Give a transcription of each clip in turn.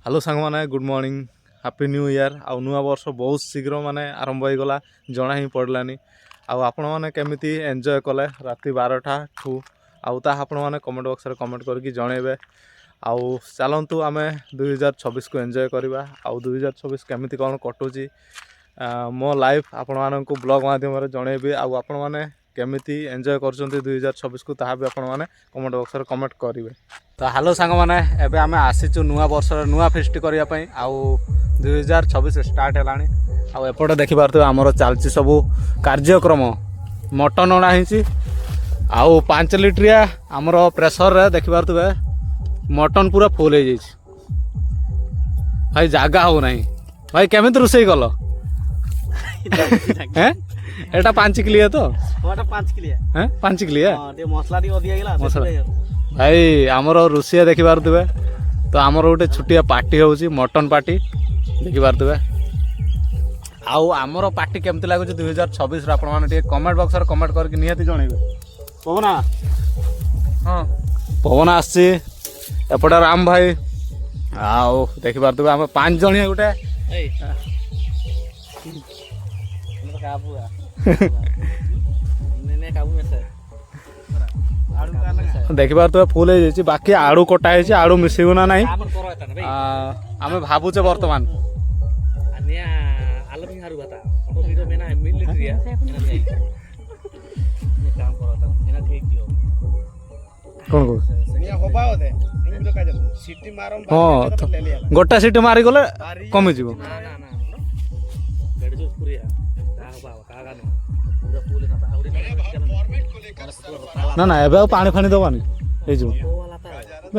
Hello सांग मैंने good morning happy new year आउ नुआ वर्ष बहुत शीघ्र माने आरंभ हो गला जना ही पड़लानी आपण मैंने केमिति एंजॉय कले राति 12टा ठू आउ ता आपण मैंने कमेंट बॉक्स रे कमेंट करके जनइबे आउ चलतु आम 2026 को एंजॉय करवा आउ 2026 केमिति कौन कटुची मो लाइफ आपण मानक ब्लॉग माध्यम जनइबी आउ आपण मैंने केमिति एंजॉय कर 2026 को ताहा भी आपण मैंने कमेंट बॉक्स रे कमेंट करेंगे। तो हेलो सांग मैंने एबे आमे आसीचु नुआ वर्ष नुआ फेस्ट करने पई आउ 2026 स्टार्ट हेलानी आउ एपटे देखि पारथु हमर चालची सब कार्यक्रम मटन अणा हिची आउ 5 लिटरिया हमर प्रेशर रे देखि पारथु मटन पूरा फुल हो जाइछ भाई जागा हो नहीं भाई केमिति रोसई कल हैं एटा 5 किलिया तो ओटा 5 किलिया हैं 5 किलिया हां ते मसला दी अधिया गेला भाई आमर रोसिया देखि पारथुबे तो आमर गोटे छुटिया पार्टी होउची मटन पार्टी देखि पारथुबे आउ आमर पार्टी केमति लागुची 2026 रे आपण माने टे कमेंट बॉक्स रे कमेंट करके नियति जणैबे। पवना हां पवना आसी एपटा राम भाई आउ देखि पारथुबे हम 5 जणिया गोटे ए काबू ने काबू में से देखिबार तो फुल हो जाइए बाकी आड़ू कटा है आड़ू मिसेगु ना नहीं आम भावुचे बर्तमान कौन गोटा सीट मारी गले कमी जीव ना ना एबे पानी फानी दबानी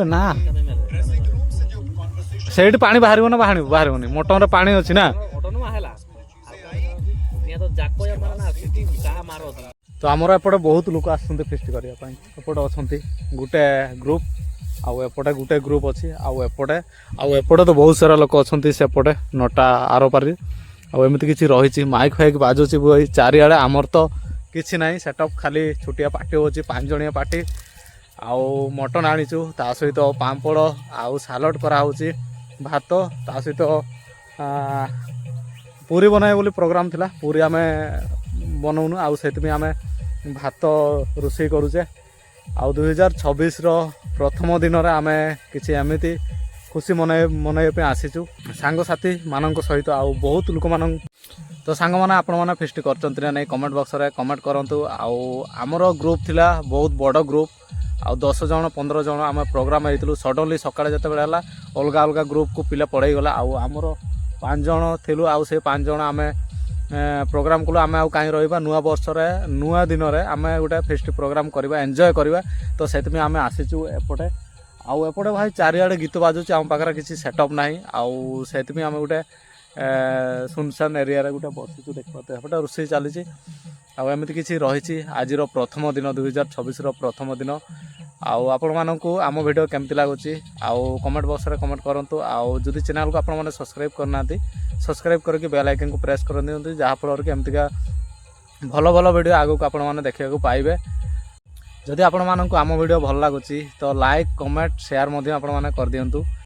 ना सेठ पानी बाहर ना बाहर मोटर रे पानी अच्छी ना तो आमर एपटे बहुत लोक आसते फेस्ट करने एपटे अच्छा गोटे ग्रुप आउ एपटे गोटे ग्रुप अच्छी आउ एपटे तो बहुत सारा लोक अच्छा सेपटे नटा आर पारी आमती किसी रही माइक फाइक बाजुची भाई चारिआडे आमर तो किसी ना सेटअप खाली छुटिया पार्टी होची 5 जणिया पार्टी आउ मटन आनीचु ता सहित पांपड़ आउ सालड करा होची भात ता सहित पूरी बनाए बोली प्रोग्राम थिला पूरी आमे बनौनु आउ सेति आमे भात रोसई करूचे आउ 2026 रो प्रथम दिन रे आमे किछि एमिति खुशी मनाई पे आसीचु सांग साथी मानक सहित आउ बहुत लोक मान तो सांग मैंने आपण मैंने फेस्ट कर नहीं कमेंट बॉक्स रे कमेंट करंतु आउ आमर ग्रुप थिला बहुत बड़ ग्रुप आउ 10 जन 15 जन आम प्रोग्राम होइतलु सडनली सकाळे जते बेला हला अलगा अलगा ग्रुप को पिला पड़ाई गला आउ आमर 5 जन थिलु आउ से 5 जन आमे प्रोग्राम को आम आउ कहीं रहा नुआ वर्ष नुआ दिन में आम गोटे फेस्ट प्रोग्राम करवा एंजॉय करवा तो से आम आसीचु एपटे आउ एपटे भाई चारिआडे गीत बाजुची आम पाखरे किसी सेटअप नाही आउ से आम गोटे सुनसान एरिया रे गोटे बसीचु देखते एपटे रोसई चली आउ एमती किसी रही आज प्रथम दिन 2026 प्रथम दिन आउ आपण मानकु आम वीडियो केमती लगुच आउ कमेंट बॉक्स रे कमेंट करंतु आउ जदि चैनल को आपण माने सब्सक्राइब करना सब्सक्राइब करके बेल आइकन को प्रेस कर दियंतु जहाँ फल कि एमतीका भल भल वीडियो आगु आपण माने देखिया पाइबे। जदि आपण मानकु आम वीडियो भल लगुच तो लाइक कमेंट शेयर मध्य आपण माने कर दियंतु।